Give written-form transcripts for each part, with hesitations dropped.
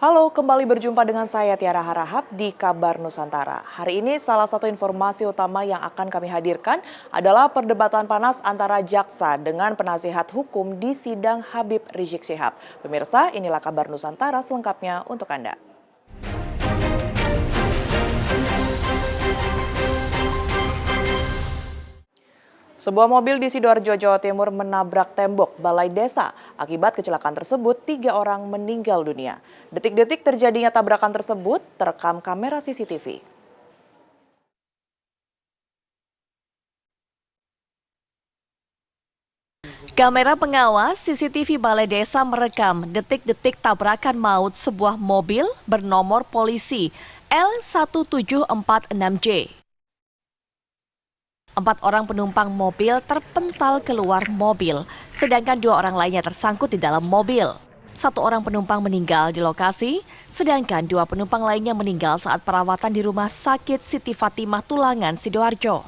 Halo, kembali berjumpa dengan saya Tiara Harahap di Kabar Nusantara. Hari ini salah satu informasi utama yang akan kami hadirkan adalah perdebatan panas antara jaksa dengan penasihat hukum di sidang Habib Rizik Syihab. Pemirsa, inilah Kabar Nusantara selengkapnya untuk Anda. Sebuah mobil di Sidoarjo, Jawa Timur menabrak tembok balai desa. Akibat kecelakaan tersebut, 3 orang meninggal dunia. Detik-detik terjadinya tabrakan tersebut terekam kamera CCTV. Kamera pengawas CCTV Balai Desa merekam detik-detik tabrakan maut sebuah mobil bernomor polisi L1746J. 4 orang penumpang mobil terpental keluar mobil, sedangkan 2 orang lainnya tersangkut di dalam mobil. 1 orang penumpang meninggal di lokasi, sedangkan 2 penumpang lainnya meninggal saat perawatan di Rumah Sakit Siti Fatimah Tulangan, Sidoarjo.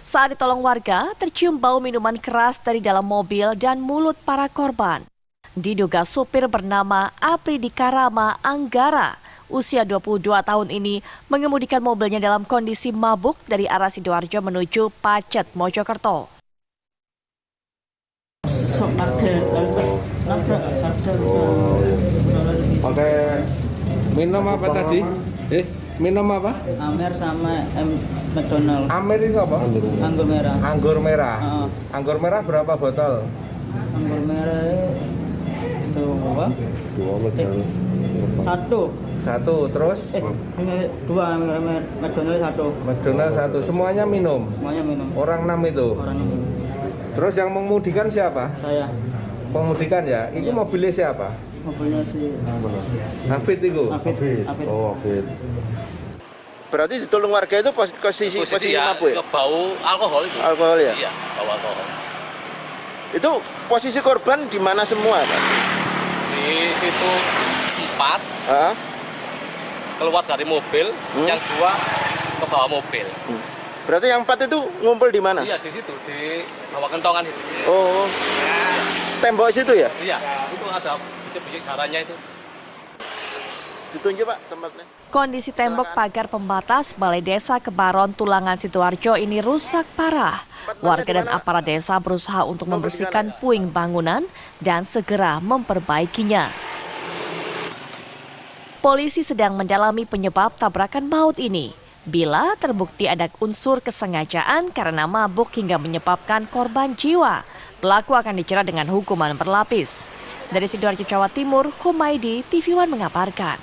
Saat ditolong warga, tercium bau minuman keras dari dalam mobil dan mulut para korban. Diduga supir bernama Apridikarama Anggara, usia 22 tahun ini, mengemudikan mobilnya dalam kondisi mabuk dari arah Sidoarjo menuju Pacet, Mojokerto. Pakai minum apa tadi? Minum apa? Amer sama McDonald. Amer itu apa? Anggur merah. Anggur merah. Anggur merah berapa botol? Anggur merah itu apa? Satu. Terus? Ini 2 McDonald satu. McDonald satu. Semuanya minum. Semuanya minum. Orang 6 itu. Orang minum. Terus yang mengemudikan siapa? Saya. Pengemudikan ya. Ini Iya. mobilnya siapa? Mobilnya si Hafid itu. Hafid. Oh, Hafid. Berarti ditolong warga itu posisi ya, mabuk ya? Bau alkohol itu. Alkohol ya? Iya, bau alkohol. Itu posisi korban di mana semua, Pak? Di situ 4 Heeh. keluar dari mobil, yang 2 ke bawah mobil. Berarti yang 4 itu ngumpul di mana? Iya, di situ, di bawah kentongan itu. Oh. Tembok situ ya? Iya, itu ada biji-biji darahnya itu. Ditunjuk, Pak, tempatnya. Kondisi tembok pagar pembatas Balai Desa Kebaron Tulangan, Sidoarjo ini rusak parah. Warga dan aparat desa berusaha untuk membersihkan puing bangunan dan segera memperbaikinya. Polisi sedang mendalami penyebab tabrakan maut ini. Bila terbukti ada unsur kesengajaan karena mabuk hingga menyebabkan korban jiwa, pelaku akan dijerat dengan hukuman berlapis. Dari Sidoarjo, Jawa Timur, Humaydi, TV One mengabarkan.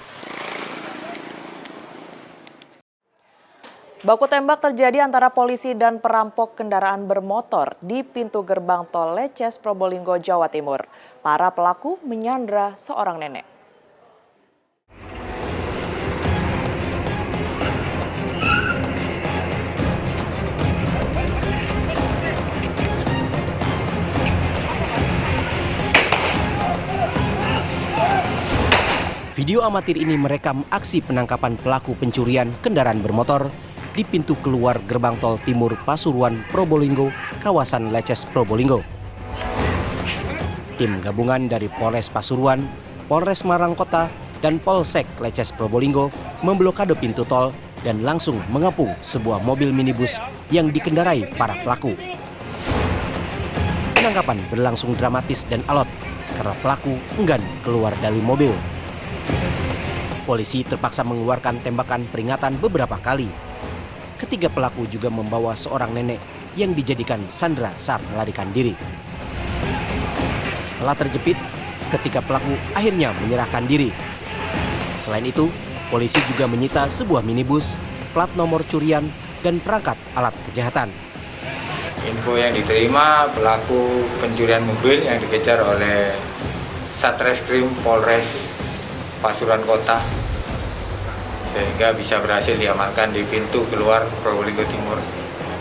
Baku tembak terjadi antara polisi dan perampok kendaraan bermotor di pintu gerbang tol Leces, Probolinggo, Jawa Timur. Para pelaku menyandra seorang nenek. Video amatir ini merekam aksi penangkapan pelaku pencurian kendaraan bermotor di pintu keluar gerbang tol Timur Pasuruan, Probolinggo, kawasan Leces, Probolinggo. Tim gabungan dari Polres Pasuruan, Polres Malang Kota, dan Polsek Leces Probolinggo memblokade pintu tol dan langsung mengepung sebuah mobil minibus yang dikendarai para pelaku. Penangkapan berlangsung dramatis dan alot karena pelaku enggan keluar dari mobil. Polisi terpaksa mengeluarkan tembakan peringatan beberapa kali. Ketiga pelaku juga membawa seorang nenek yang dijadikan sandera saat melarikan diri. Setelah terjepit, ketiga pelaku akhirnya menyerahkan diri. Selain itu, polisi juga menyita sebuah minibus, plat nomor curian, dan perangkat alat kejahatan. Info yang diterima pelaku pencurian mobil yang dikejar oleh Satreskrim Polres Pasuruan Kota, sehingga bisa berhasil diamankan di pintu keluar Probolinggo Timur.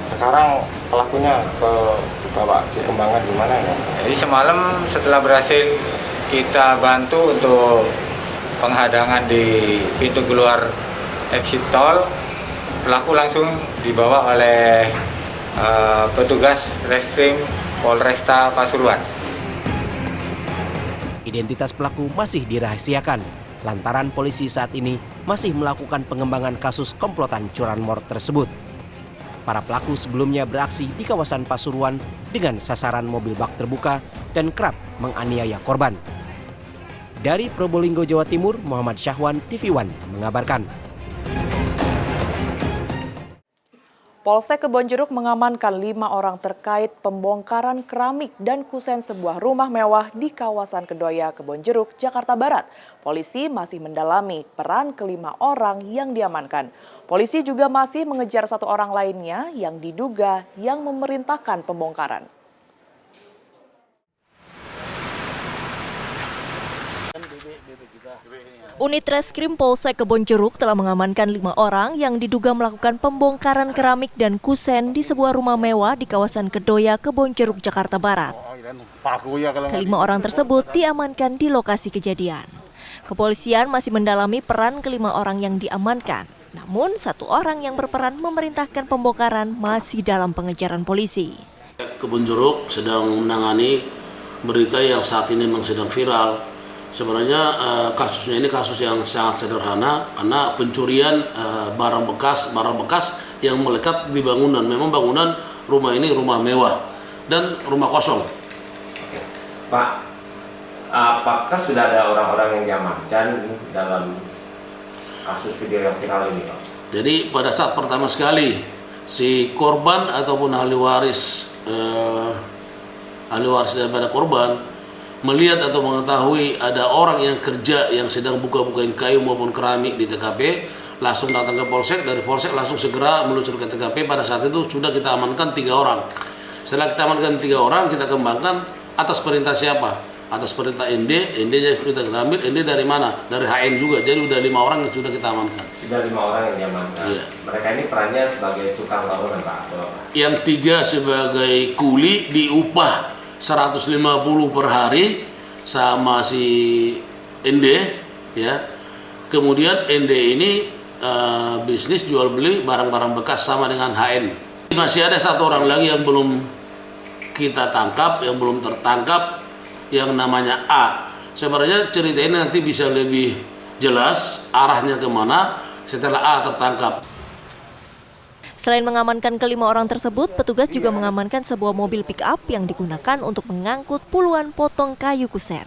Sekarang pelakunya bawa dikembangkan di mana ya? Jadi semalam setelah berhasil kita bantu untuk penghadangan di pintu keluar exit tol, pelaku langsung dibawa oleh petugas Reskrim Polresta Pasuruan. Identitas pelaku masih dirahasiakan, lantaran polisi saat ini masih melakukan pengembangan kasus komplotan curanmor tersebut. Para pelaku sebelumnya beraksi di kawasan Pasuruan dengan sasaran mobil bak terbuka dan kerap menganiaya korban. Dari Probolinggo, Jawa Timur, Muhammad Syahwan, TV One mengabarkan. Polsek Kebonjeruk mengamankan 5 orang terkait pembongkaran keramik dan kusen sebuah rumah mewah di kawasan Kedoya, Kebonjeruk, Jakarta Barat. Polisi masih mendalami peran ke-5 orang yang diamankan. Polisi juga masih mengejar 1 orang lainnya yang diduga yang memerintahkan pembongkaran. Unit Reskrim Polsek Kebonjeruk telah mengamankan 5 orang yang diduga melakukan pembongkaran keramik dan kusen di sebuah rumah mewah di kawasan Kedoya, Kebonjeruk, Jakarta Barat. Ke-5 orang tersebut diamankan di lokasi kejadian. Kepolisian masih mendalami peran ke-5 orang yang diamankan. Namun 1 orang yang berperan memerintahkan pembongkaran masih dalam pengejaran polisi. Kebonjeruk sedang menangani berita yang saat ini memang sedang viral. Sebenarnya kasusnya ini kasus yang sangat sederhana karena pencurian barang bekas yang melekat di bangunan. Memang bangunan rumah ini rumah mewah dan rumah kosong. Oke. Pak, apakah sudah ada orang-orang yang diamankan dalam kasus video yang viral ini, Pak? Jadi pada saat pertama sekali si korban ataupun ahli waris daripada korban melihat atau mengetahui ada orang yang kerja yang sedang buka-bukain kayu maupun keramik di TKP, langsung datang ke Polsek. Dari Polsek langsung segera meluncur ke TKP. Pada saat itu sudah kita amankan 3 orang. Setelah kita amankan 3 orang, kita kembangkan atas perintah siapa? Atas perintah ND kita ambil. ND dari mana? Dari HN juga. Jadi udah 5 orang yang sudah kita amankan. Sudah 5 orang yang diamankan. Iya. Mereka ini perannya sebagai tukang bangunan, Pak? Yang 3 sebagai kuli diupah 150 per hari sama si ND, ya. Kemudian ND ini bisnis jual beli barang-barang bekas sama dengan HN. Masih ada 1 orang lagi yang belum kita tangkap, yang belum tertangkap, yang namanya A. Sebenarnya cerita ini nanti bisa lebih jelas arahnya kemana setelah A tertangkap. Selain mengamankan ke-5 orang tersebut, petugas juga mengamankan sebuah mobil pick-up yang digunakan untuk mengangkut puluhan potong kayu kusen.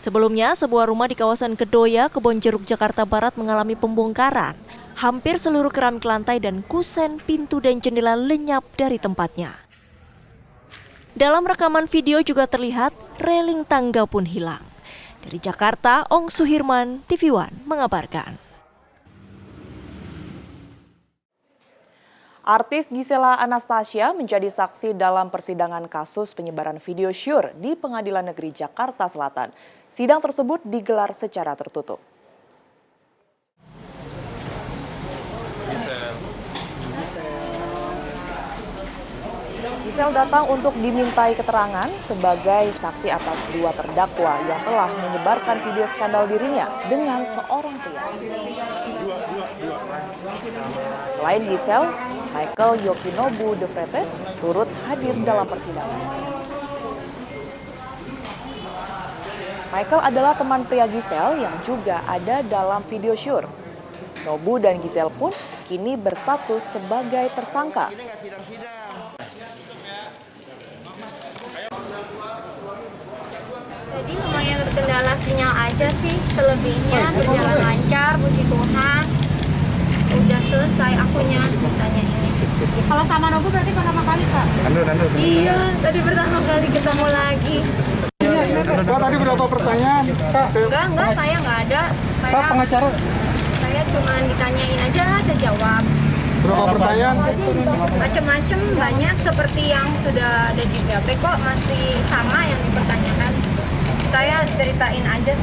Sebelumnya, sebuah rumah di kawasan Kedoya, Kebonjeruk, Jakarta Barat mengalami pembongkaran. Hampir seluruh keramik lantai dan kusen, pintu dan jendela lenyap dari tempatnya. Dalam rekaman video juga terlihat reling tangga pun hilang. Dari Jakarta, Ong Suhirman, TV One mengabarkan. Artis Gisela Anastasia menjadi saksi dalam persidangan kasus penyebaran video syur di Pengadilan Negeri Jakarta Selatan. Sidang tersebut digelar secara tertutup. Giselle datang untuk dimintai keterangan sebagai saksi atas 2 terdakwa yang telah menyebarkan video skandal dirinya dengan seorang pria. Selain Giselle, Michael Yokinobu De Vretes turut hadir dalam persidangan. Michael adalah teman pria Giselle yang juga ada dalam video syur. Nobu dan Giselle pun kini berstatus sebagai tersangka. Jadi lumayan terkendala sinyal aja sih, selebihnya berjalan lancar, puji Tuhan. Udah selesai akunya ditanya ini. Kalau sama Nobu berarti pertama kali, Kak? Iya, tadi pertama kali ketemu lagi. Kak, tadi berapa pertanyaan? Kak, Enggak, saya nggak ada. Kak, pengacara? Saya cuma ditanyain aja, saya jawab. Berapa pertanyaan? Macem-macem, banyak seperti yang sudah ada di BAP, kok masih sama yang dipertanyakan. Saya ceritain aja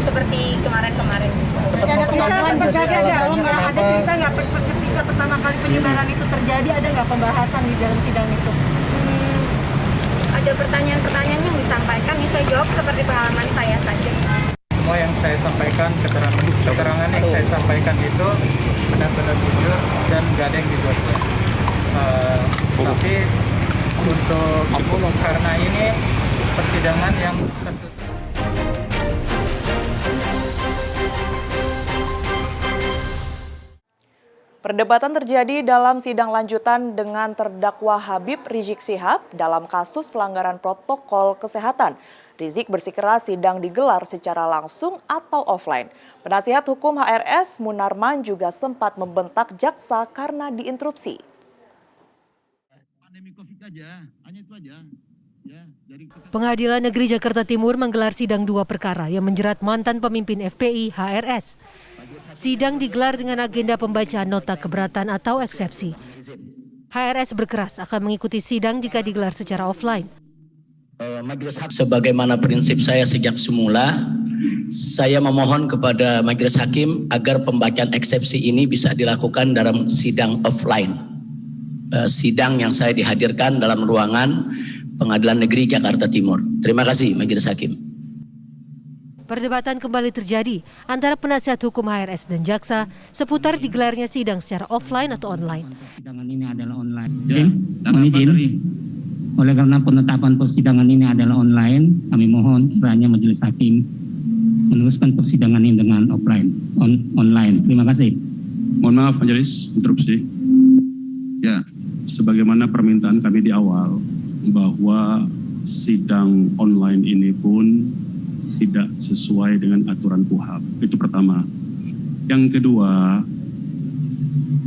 seperti kemarin-kemarin. Ada kemampuan berjaga nggak? Nggak ada cerita nggak ketika pertama kali penyebaran itu terjadi, ada nggak pembahasan di dalam sidang itu? Ada pertanyaan-pertanyaan yang disampaikan, saya jawab seperti pengalaman saya saja. Semua yang saya sampaikan, keterangan yang saya sampaikan itu benar-benar jujur dan nggak ada yang dibuat-buat. Tapi untuk karena ini persidangan yang tertutup. Perdebatan terjadi dalam sidang lanjutan dengan terdakwa Habib Rizik Syihab dalam kasus pelanggaran protokol kesehatan. Rizik bersikeras sidang digelar secara langsung atau offline. Penasihat hukum HRS Munarman juga sempat membentak jaksa karena diinterupsi. Pengadilan Negeri Jakarta Timur menggelar sidang 2 perkara yang menjerat mantan pemimpin FPI HRS. Sidang digelar dengan agenda pembacaan nota keberatan atau eksepsi. HRS berkeras akan mengikuti sidang jika digelar secara offline. Sebagaimana prinsip saya sejak semula, saya memohon kepada Majelis Hakim agar pembacaan eksepsi ini bisa dilakukan dalam sidang offline. Sidang yang saya dihadirkan dalam ruangan Pengadilan Negeri Jakarta Timur. Terima kasih Majelis Hakim. Perdebatan kembali terjadi antara penasihat hukum HRS dan jaksa seputar digelarnya sidang secara offline atau online. Persidangan ini adalah online. Mohon izin. Oleh karena penetapan persidangan ini adalah online, kami mohon kiranya Majelis Hakim meneruskan persidangan ini dengan online. Terima kasih. Mohon maaf Majelis, interupsi. Ya, sebagaimana permintaan kami di awal bahwa sidang online ini pun tidak sesuai dengan aturan KUHAP. Itu pertama. Yang kedua,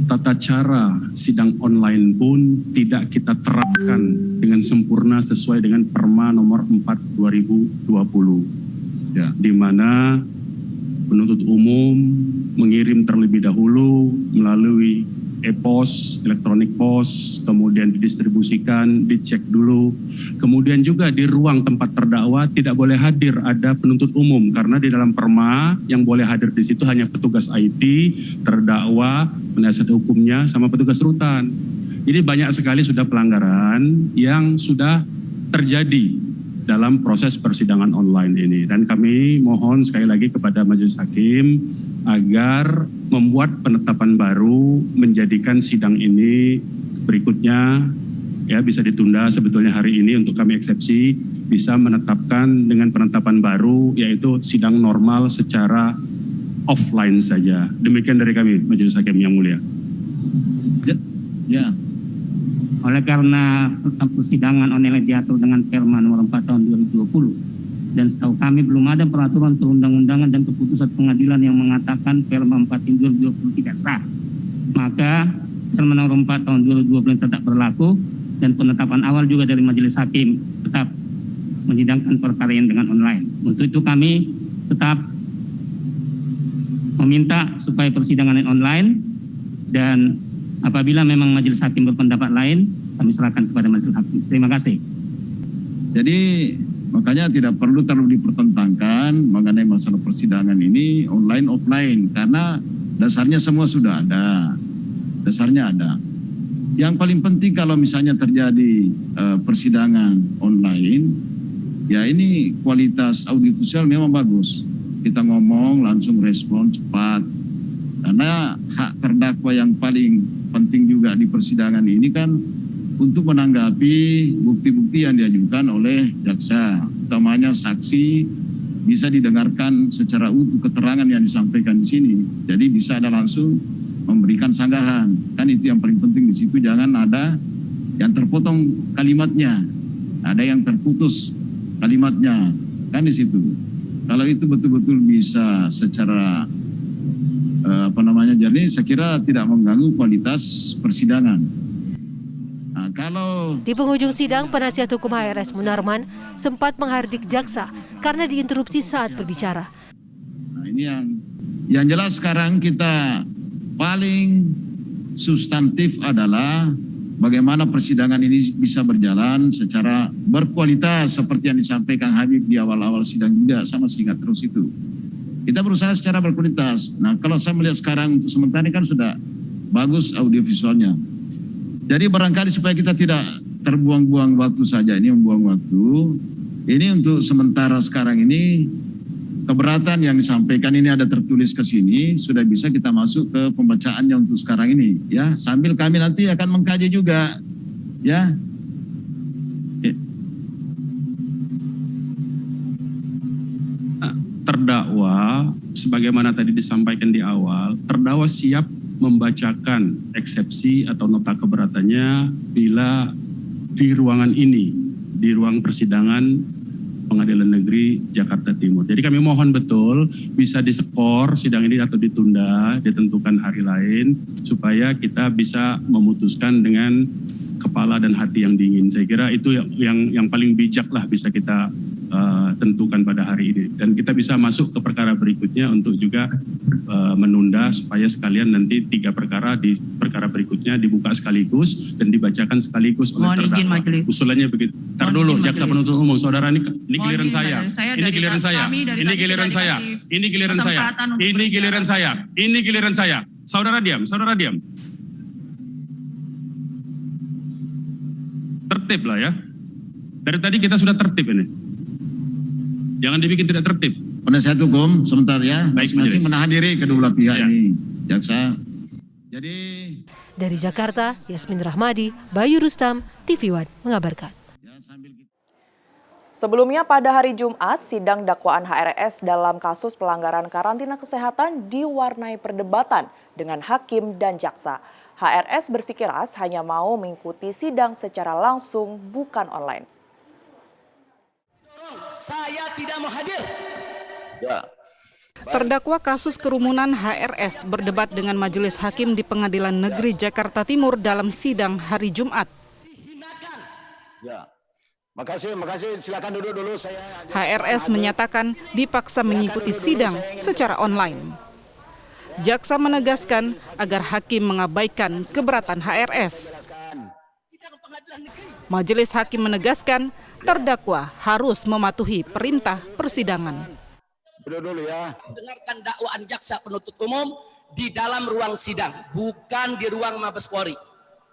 tata cara sidang online pun tidak kita terapkan dengan sempurna sesuai dengan Perma nomor 4 2020. Ya, di mana penuntut umum mengirim terlebih dahulu melalui e-pos, elektronik pos, kemudian didistribusikan, dicek dulu. Kemudian juga di ruang tempat terdakwa tidak boleh hadir ada penuntut umum karena di dalam Perma yang boleh hadir di situ hanya petugas IT, terdakwa, penasihat hukumnya, sama petugas rutan. Jadi banyak sekali sudah pelanggaran yang sudah terjadi dalam proses persidangan online ini. Dan kami mohon sekali lagi kepada Majelis Hakim agar membuat penetapan baru menjadikan sidang ini berikutnya ya bisa ditunda sebetulnya hari ini untuk kami eksepsi bisa menetapkan dengan penetapan baru yaitu sidang normal secara offline saja. Demikian dari kami Majelis Hakim yang mulia. Ya. Oleh karena persidangan online diatur dengan Perma nomor 4 tahun 2020 dan setahu kami belum ada peraturan perundang-undangan dan keputusan pengadilan yang mengatakan Perma 4 tahun 2020 tidak sah. Maka Perma nomor 4 tahun 2020 tetap berlaku dan penetapan awal juga dari Majelis Hakim tetap menyidangkan perkara yang dengan online. Untuk itu kami tetap meminta supaya persidangan online dan apabila memang Majelis Hakim berpendapat lain, kami serahkan kepada Majelis Hakim. Terima kasih. Jadi makanya tidak perlu terlalu dipertentangkan mengenai masalah persidangan ini online offline karena dasarnya semua sudah ada. Dasarnya ada. Yang paling penting kalau misalnya terjadi persidangan online, ya ini kualitas audiovisual memang bagus. Kita ngomong langsung respon cepat. Karena hak terdakwa yang paling penting juga di persidangan ini kan untuk menanggapi bukti-bukti yang diajukan oleh jaksa, utamanya saksi bisa didengarkan secara utuh keterangan yang disampaikan di sini. Jadi bisa ada langsung memberikan sanggahan. Kan itu yang paling penting di situ, jangan ada yang terpotong kalimatnya, ada yang terputus kalimatnya, kan di situ. Kalau itu betul-betul bisa secara jernih, saya kira tidak mengganggu kualitas persidangan. Nah, kalau di penghujung sidang, penasihat hukum HRS Munarman sempat menghardik jaksa karena diinterupsi saat berbicara. Nah, ini yang jelas sekarang kita paling substantif adalah bagaimana persidangan ini bisa berjalan secara berkualitas seperti yang disampaikan Habib di awal-awal sidang juga, sama seingat terus itu. Kita berusaha secara berkualitas. Nah, kalau saya melihat sekarang untuk sementara ini kan sudah bagus audiovisualnya. Jadi barangkali supaya kita tidak terbuang-buang waktu saja, ini membuang waktu. Ini untuk sementara sekarang ini keberatan yang disampaikan ini ada tertulis ke sini, sudah bisa kita masuk ke pembacaannya untuk sekarang ini, ya. Sambil kami nanti akan mengkaji juga, ya. Terdakwa, sebagaimana tadi disampaikan di awal, terdakwa siap membacakan eksepsi atau nota keberatannya bila di ruangan ini, di ruang persidangan Pengadilan Negeri Jakarta Timur. Jadi kami mohon betul bisa diskor sidang ini atau ditunda, ditentukan hari lain supaya kita bisa memutuskan dengan kepala dan hati yang dingin. Saya kira itu yang paling bijak lah bisa kita tentukan pada hari ini. Dan kita bisa masuk ke perkara berikutnya untuk juga menunda supaya sekalian nanti 3 perkara di perkara berikutnya dibuka sekaligus dan dibacakan sekaligus oleh terdakwa. Usulannya begitu. Ntar dulu, jaksa penuntut umum, saudara ini giliran saya. Ini giliran saya. Ini giliran saya. Ini giliran saya. Ini giliran saya. Ini giliran saya. Saudara diam, saudara diam. Tertib lah ya. Dari tadi kita sudah tertib ini. Jangan dibikin tidak tertib. Penasihat hukum sebentar ya, masing-masing menahan diri kedua belah pihak ini, jaksa. Jadi dari Jakarta, Yasmin Rahmadi, Bayu Rustam, TV One mengabarkan. Sebelumnya pada hari Jumat, sidang dakwaan HRS dalam kasus pelanggaran karantina kesehatan diwarnai perdebatan dengan hakim dan jaksa. HRS bersikeras hanya mau mengikuti sidang secara langsung, bukan online. Saya tidak mau hadir. Ya. Terdakwa kasus kerumunan HRS berdebat dengan majelis hakim di Pengadilan Negeri Jakarta Timur dalam sidang hari Jumat. Ya. Makasih, silakan duduk dulu. HRS menyatakan dipaksa mengikuti sidang secara online. Jaksa menegaskan agar hakim mengabaikan keberatan HRS. Majelis hakim menegaskan terdakwa harus mematuhi perintah persidangan. Dengarkan dakwaan jaksa penuntut umum di dalam ruang sidang, bukan di ruang Mabes Polri.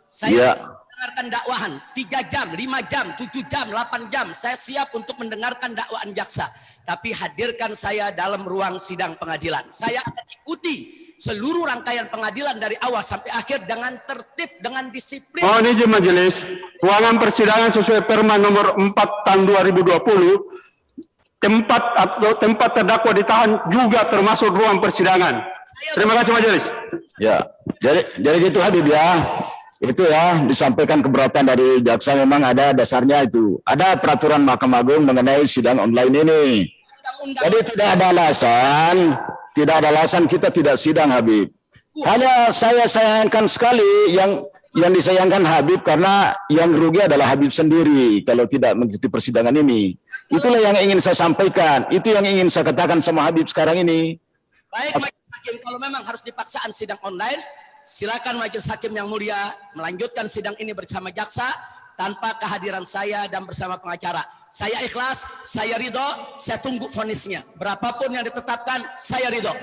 Saya mendengarkan dakwahan 3 jam, 5 jam, 7 jam, 8 jam. Saya siap untuk mendengarkan dakwaan jaksa. Tapi hadirkan saya dalam ruang sidang pengadilan. Saya akan ikuti seluruh rangkaian pengadilan dari awal sampai akhir dengan tertib, dengan disiplin. Mohon izin majelis, ruangan persidangan sesuai Perma nomor 4 tahun 2020, tempat terdakwa ditahan juga termasuk ruang persidangan. Terima kasih majelis. Ya, jadi gitu Habib ya. Itu ya disampaikan keberatan dari jaksa, memang ada dasarnya itu. Ada peraturan Mahkamah Agung mengenai sidang online ini. Jadi tidak ada alasan kita tidak sidang Habib. Hanya saya sayangkan sekali yang disayangkan Habib karena yang rugi adalah Habib sendiri kalau tidak mengikuti persidangan ini. Itulah yang ingin saya sampaikan. Itu yang ingin saya katakan sama Habib sekarang ini. Baik majelis hakim, kalau memang harus dipaksaan sidang online, silakan majelis hakim yang mulia melanjutkan sidang ini bersama jaksa tanpa kehadiran saya dan bersama pengacara. Saya ikhlas, saya ridho, saya tunggu vonisnya. Berapapun yang ditetapkan, saya ridho.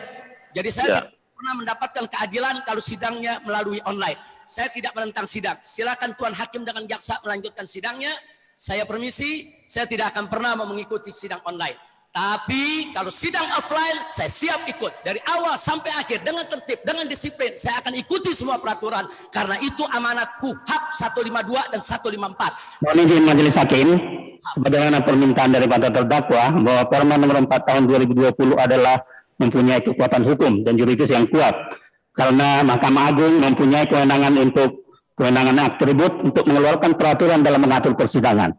Jadi saya tidak pernah mendapatkan keadilan kalau sidangnya melalui online. Saya tidak menentang sidang. Silakan Tuan Hakim dengan jaksa melanjutkan sidangnya. Saya permisi, saya tidak akan pernah mengikuti sidang online. Tapi kalau sidang offline, saya siap ikut. Dari awal sampai akhir, dengan tertib, dengan disiplin. Saya akan ikuti semua peraturan. Karena itu amanat KUHAP 152 dan 154. Mohon izin majelis hakim, sebagaimana permintaan daripada terdakwa, bahwa Perma nomor 4 tahun 2020 adalah mempunyai kekuatan hukum dan yuridis yang kuat. Karena Mahkamah Agung mempunyai kewenangan atribut untuk mengeluarkan peraturan dalam mengatur persidangan.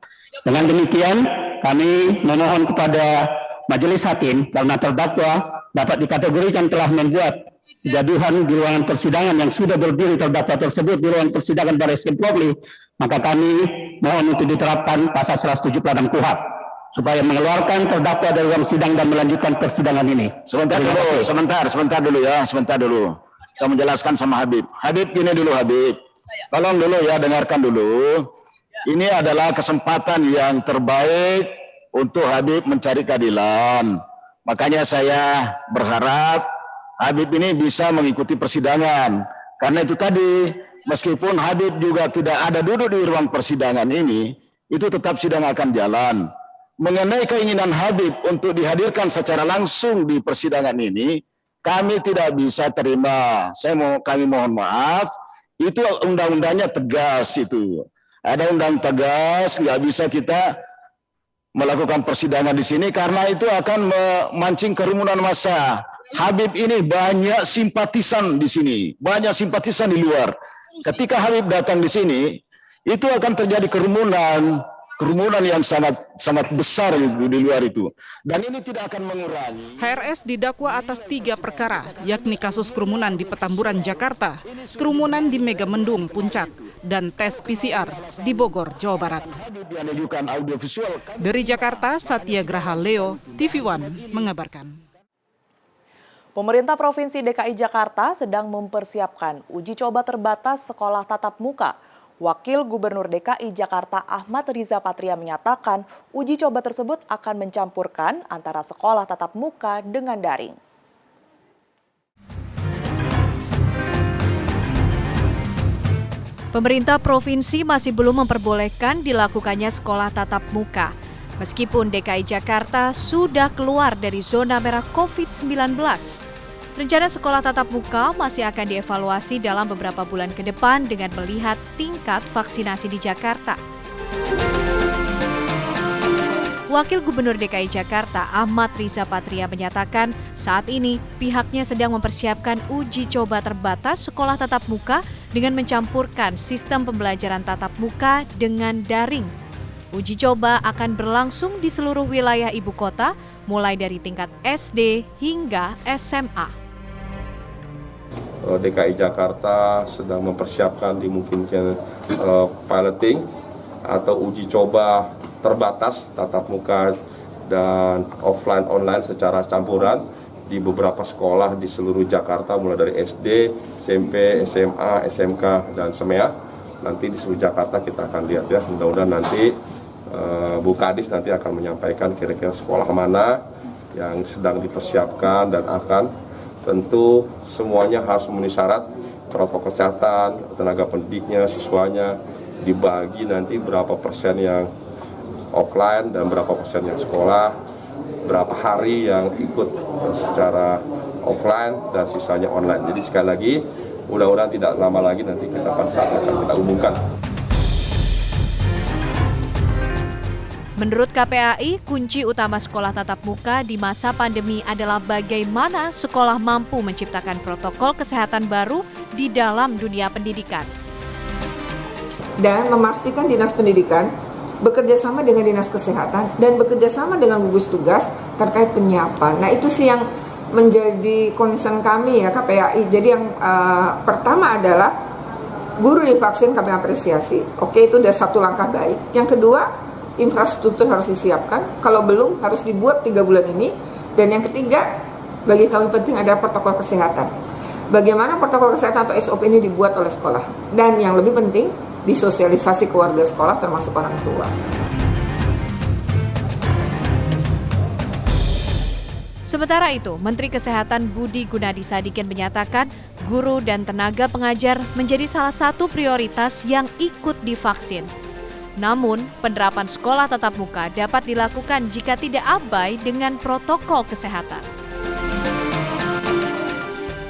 Dengan demikian, kami memohon kepada majelis hakim karena terdakwa dapat dikategorikan telah membuat kegaduhan di ruangan persidangan yang sudah berdiri terdakwa tersebut di ruang persidangan Baris Krim Polri, maka kami mohon untuk diterapkan pasal 107 Pidana KUHAP supaya mengeluarkan terdakwa dari ruang sidang dan melanjutkan persidangan ini. Sebentar dulu. Saya menjelaskan sama Habib. Habib gini dulu Habib. Tolong dulu ya, dengarkan dulu. Ini adalah kesempatan yang terbaik untuk Habib mencari keadilan. Makanya saya berharap Habib ini bisa mengikuti persidangan. Karena itu tadi, meskipun Habib juga tidak ada duduk di ruang persidangan ini, itu tetap sidang akan jalan. Mengenai keinginan Habib untuk dihadirkan secara langsung di persidangan ini, kami tidak bisa terima. Kami mohon maaf, itu undang-undangnya tegas itu. Ada undang tegas, nggak bisa kita melakukan persidangan di sini karena itu akan memancing kerumunan massa. Habib ini banyak simpatisan di sini, banyak simpatisan di luar. Ketika Habib datang di sini, itu akan terjadi kerumunan yang sangat besar di luar itu. Dan ini tidak akan mengurangi. HRS didakwa atas 3 perkara, yakni kasus kerumunan di Petamburan, Jakarta, kerumunan di Megamendung, Puncak, dan tes PCR di Bogor, Jawa Barat. Dari Jakarta, Satya Graha Leo, TV One mengabarkan. Pemerintah Provinsi DKI Jakarta sedang mempersiapkan uji coba terbatas sekolah tatap muka. Wakil Gubernur DKI Jakarta Ahmad Riza Patria menyatakan uji coba tersebut akan mencampurkan antara sekolah tatap muka dengan daring. Pemerintah provinsi masih belum memperbolehkan dilakukannya sekolah tatap muka. Meskipun DKI Jakarta sudah keluar dari zona merah COVID-19. Rencana sekolah tatap muka masih akan dievaluasi dalam beberapa bulan ke depan dengan melihat tingkat vaksinasi di Jakarta. Wakil Gubernur DKI Jakarta Ahmad Riza Patria menyatakan saat ini pihaknya sedang mempersiapkan uji coba terbatas sekolah tatap muka dengan mencampurkan sistem pembelajaran tatap muka dengan daring. Uji coba akan berlangsung di seluruh wilayah ibu kota, mulai dari tingkat SD hingga SMA. DKI Jakarta sedang mempersiapkan dimungkinkan piloting atau uji coba terbatas tatap muka dan offline online secara campuran di beberapa sekolah di seluruh Jakarta, mulai dari SD, SMP, SMA, SMK, dan SMEA. Nanti di seluruh Jakarta kita akan lihat ya, mudah-mudahan nanti Bu Kadis nanti akan menyampaikan kira-kira sekolah mana yang sedang dipersiapkan dan akan tentu semuanya harus memenuhi syarat protokol kesehatan, tenaga pendidiknya, siswanya dibagi nanti berapa persen yang offline dan berapa persen yang sekolah, berapa hari yang ikut secara offline dan sisanya online. Jadi sekali lagi mudah-mudahan tidak lama lagi nanti kita pada saat akan kita umumkan. Menurut KPAI, kunci utama sekolah tatap muka di masa pandemi adalah bagaimana sekolah mampu menciptakan protokol kesehatan baru di dalam dunia pendidikan. Dan memastikan Dinas Pendidikan bekerja sama dengan Dinas Kesehatan dan bekerja sama dengan gugus tugas terkait penyiapan. Nah, itu sih yang menjadi concern kami ya KPAI. Jadi yang pertama adalah guru divaksin kami apresiasi. Oke, itu udah satu langkah baik. Yang kedua, infrastruktur harus disiapkan, kalau belum harus dibuat 3 bulan ini. Dan yang ketiga, bagi kami penting adalah protokol kesehatan. Bagaimana protokol kesehatan atau SOP ini dibuat oleh sekolah. Dan yang lebih penting, disosialisasi ke warga sekolah termasuk orang tua. Sementara itu, Menteri Kesehatan Budi Gunadi Sadikin menyatakan guru dan tenaga pengajar menjadi salah satu prioritas yang ikut divaksin. Namun, penerapan sekolah tatap muka dapat dilakukan jika tidak abai dengan protokol kesehatan.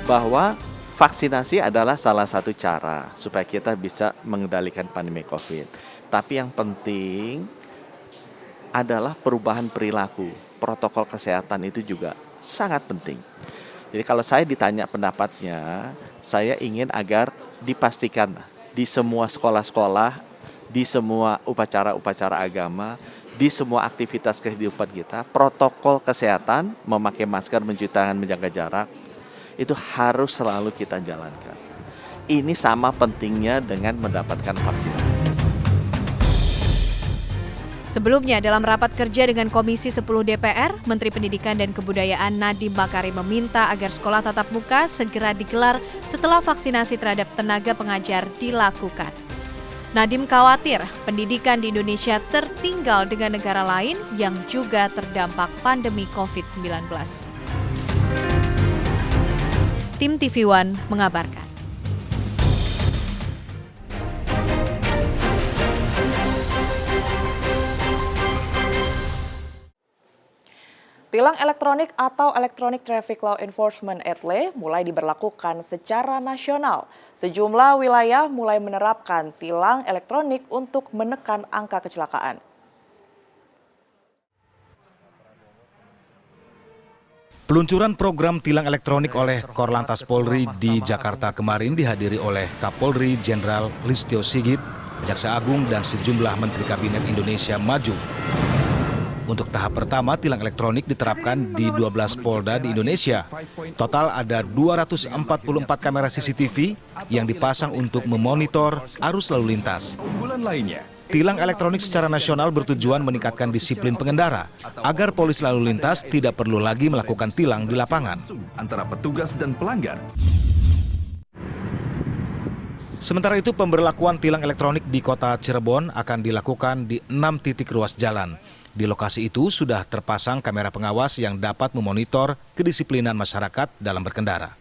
Bahwa vaksinasi adalah salah satu cara supaya kita bisa mengendalikan pandemi COVID. Tapi yang penting adalah perubahan perilaku. Protokol kesehatan itu juga sangat penting. Jadi kalau saya ditanya pendapatnya, saya ingin agar dipastikan di semua sekolah-sekolah, di semua upacara-upacara agama, di semua aktivitas kehidupan kita, protokol kesehatan, memakai masker, mencuci tangan, menjaga jarak, itu harus selalu kita jalankan. Ini sama pentingnya dengan mendapatkan vaksinasi. Sebelumnya, dalam rapat kerja dengan Komisi 10 DPR, Menteri Pendidikan dan Kebudayaan Nadiem Makarim meminta agar sekolah tatap muka segera digelar setelah vaksinasi terhadap tenaga pengajar dilakukan. Nadiem khawatir pendidikan di Indonesia tertinggal dengan negara lain yang juga terdampak pandemi COVID-19. Tim TV One mengabarkan. Tilang elektronik atau Electronic Traffic Law Enforcement (ETLE) mulai diberlakukan secara nasional. Sejumlah wilayah mulai menerapkan tilang elektronik untuk menekan angka kecelakaan. Peluncuran program tilang elektronik oleh Korlantas Polri di Jakarta kemarin dihadiri oleh Kapolri Jenderal Listio Sigit, Jaksa Agung, dan sejumlah Menteri Kabinet Indonesia Maju. Untuk tahap pertama, tilang elektronik diterapkan di 12 Polda di Indonesia. Total ada 244 kamera CCTV yang dipasang untuk memonitor arus lalu lintas. Tilang elektronik secara nasional bertujuan meningkatkan disiplin pengendara agar polis lalu lintas tidak perlu lagi melakukan tilang di lapangan. Antara petugas dan pelanggar. Sementara itu, pemberlakuan tilang elektronik di kota Cirebon akan dilakukan di 6 titik ruas jalan. Di lokasi itu sudah terpasang kamera pengawas yang dapat memonitor kedisiplinan masyarakat dalam berkendara.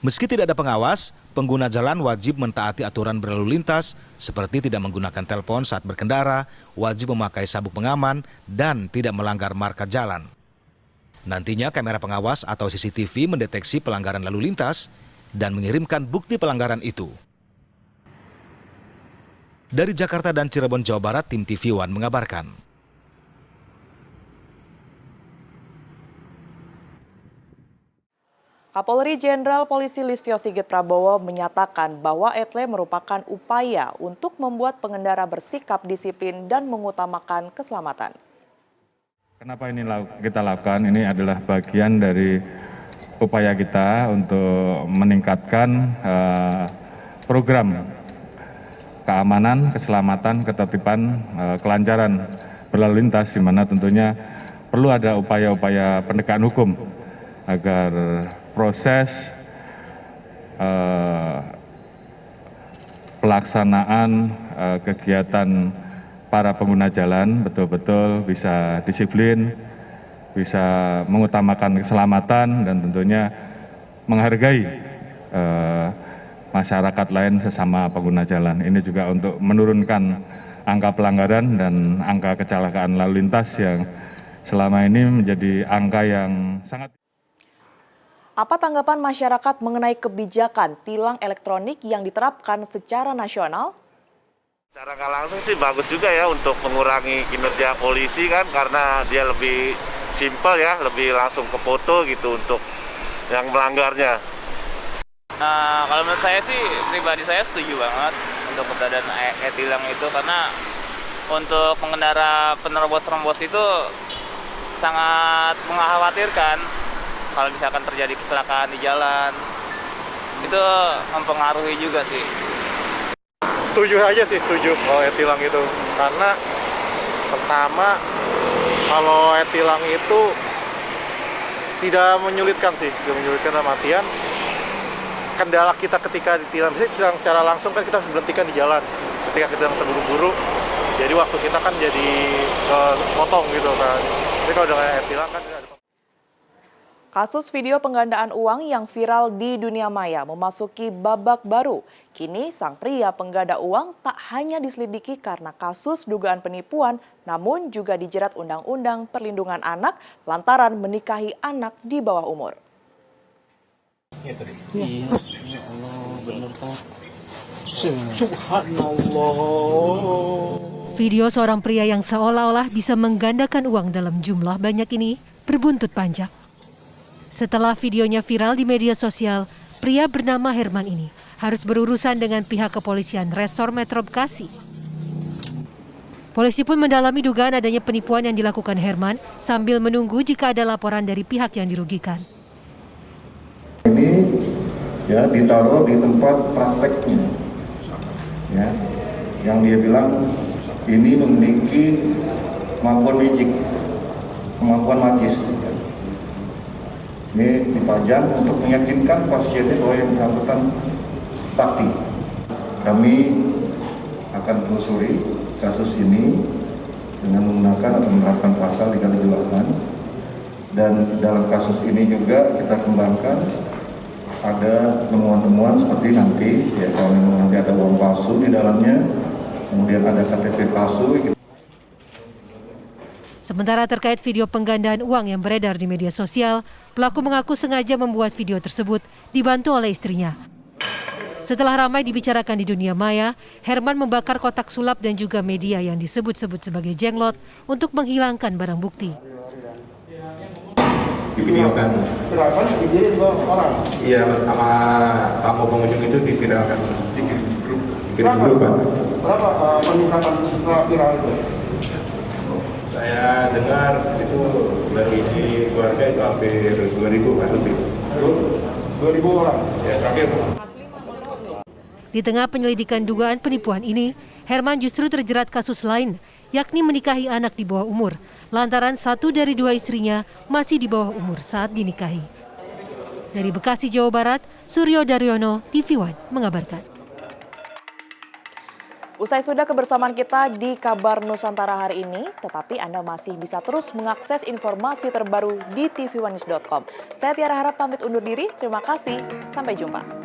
Meski tidak ada pengawas, pengguna jalan wajib mentaati aturan berlalu lintas seperti tidak menggunakan telepon saat berkendara, wajib memakai sabuk pengaman, dan tidak melanggar marka jalan. Nantinya kamera pengawas atau CCTV mendeteksi pelanggaran lalu lintas dan mengirimkan bukti pelanggaran itu. Dari Jakarta dan Cirebon, Jawa Barat, tim TV One mengabarkan. Kapolri Jenderal Polisi Listio Sigit Prabowo menyatakan bahwa ETLE merupakan upaya untuk membuat pengendara bersikap disiplin dan mengutamakan keselamatan. Kenapa ini kita lakukan? Ini adalah bagian dari upaya kita untuk meningkatkan program keamanan, keselamatan, ketertiban, kelancaran berlalu lintas, di mana tentunya perlu ada upaya-upaya penegakan hukum agar proses pelaksanaan kegiatan para pengguna jalan betul-betul bisa disiplin, bisa mengutamakan keselamatan, dan tentunya menghargai masyarakat lain sesama pengguna jalan. Ini juga untuk menurunkan angka pelanggaran dan angka kecelakaan lalu lintas yang selama ini menjadi angka yang sangat. Apa tanggapan masyarakat mengenai kebijakan tilang elektronik yang diterapkan secara nasional? Secara nggak langsung sih bagus juga ya untuk mengurangi kinerja polisi kan, karena dia lebih simpel ya, lebih langsung ke foto gitu untuk yang melanggarnya. Kalau menurut saya sih, pribadi saya setuju banget untuk keberadaan e-tilang itu, karena untuk pengendara penerobos-terobos itu sangat mengkhawatirkan. Kalau misalkan terjadi kecelakaan di jalan, itu mempengaruhi juga sih. Setuju aja sih, setuju kalau e-tilang itu. Karena pertama, kalau e-tilang itu tidak menyulitkan sih, tidak menyulitkan dalam artian kendala kita ketika ditilang secara langsung kan kita harus berhentikan di jalan. Ketika kita sedang terburu-buru, jadi waktu kita kan jadi potong gitu kan. Tapi kalau dengan e-tilang kan tidak ada. Kasus video penggandaan uang yang viral di dunia maya memasuki babak baru. Kini sang pria pengganda uang tak hanya diselidiki karena kasus dugaan penipuan, namun juga dijerat Undang-Undang Perlindungan Anak lantaran menikahi anak di bawah umur. Ya Allah, benar Pak. Subhanallah. Video seorang pria yang seolah-olah bisa menggandakan uang dalam jumlah banyak ini berbuntut panjang. Setelah videonya viral di media sosial, pria bernama Herman ini harus berurusan dengan pihak kepolisian Resor Metro Bekasi. Polisi pun mendalami dugaan adanya penipuan yang dilakukan Herman sambil menunggu jika ada laporan dari pihak yang dirugikan. Ini ya ditaruh di tempat prakteknya, ya, yang dia bilang ini memiliki kemampuan magic, kemampuan magis. Ini dipajang untuk meyakinkan pasiennya bahwa yang bersangkutan sakti. Kami akan telusuri kasus ini dengan menggunakan atau menerapkan pasal 378, dan dalam kasus ini juga kita kembangkan ada temuan-temuan seperti nanti ya, kalau memang nanti ada uang palsu di dalamnya, kemudian ada KTP palsu. Sementara terkait video penggandaan uang yang beredar di media sosial, pelaku mengaku sengaja membuat video tersebut dibantu oleh istrinya. Setelah ramai dibicarakan di dunia maya, Herman membakar kotak sulap dan juga media yang disebut-sebut sebagai jenglot untuk menghilangkan barang bukti. divideokan. Viralkan dikirim ke orang. Iya, sama tamu pengunjung itu diviralkan. Dikirim grup Pak. Berapa peningkatan setelah viral itu? Saya dengar itu dari isi keluarga itu hampir 2.000 Pak, lebih. 2.000 orang? Ya, terakhir. Di tengah penyelidikan dugaan penipuan ini, Herman justru terjerat kasus lain, yakni menikahi anak di bawah umur, lantaran 1 dari 2 istrinya masih di bawah umur saat dinikahi. Dari Bekasi, Jawa Barat, Suryo Daryono, TV One mengabarkan. Usai sudah kebersamaan kita di Kabar Nusantara hari ini, tetapi Anda masih bisa terus mengakses informasi terbaru di tv1news.com. Saya Tiara Harap pamit undur diri, terima kasih, sampai jumpa.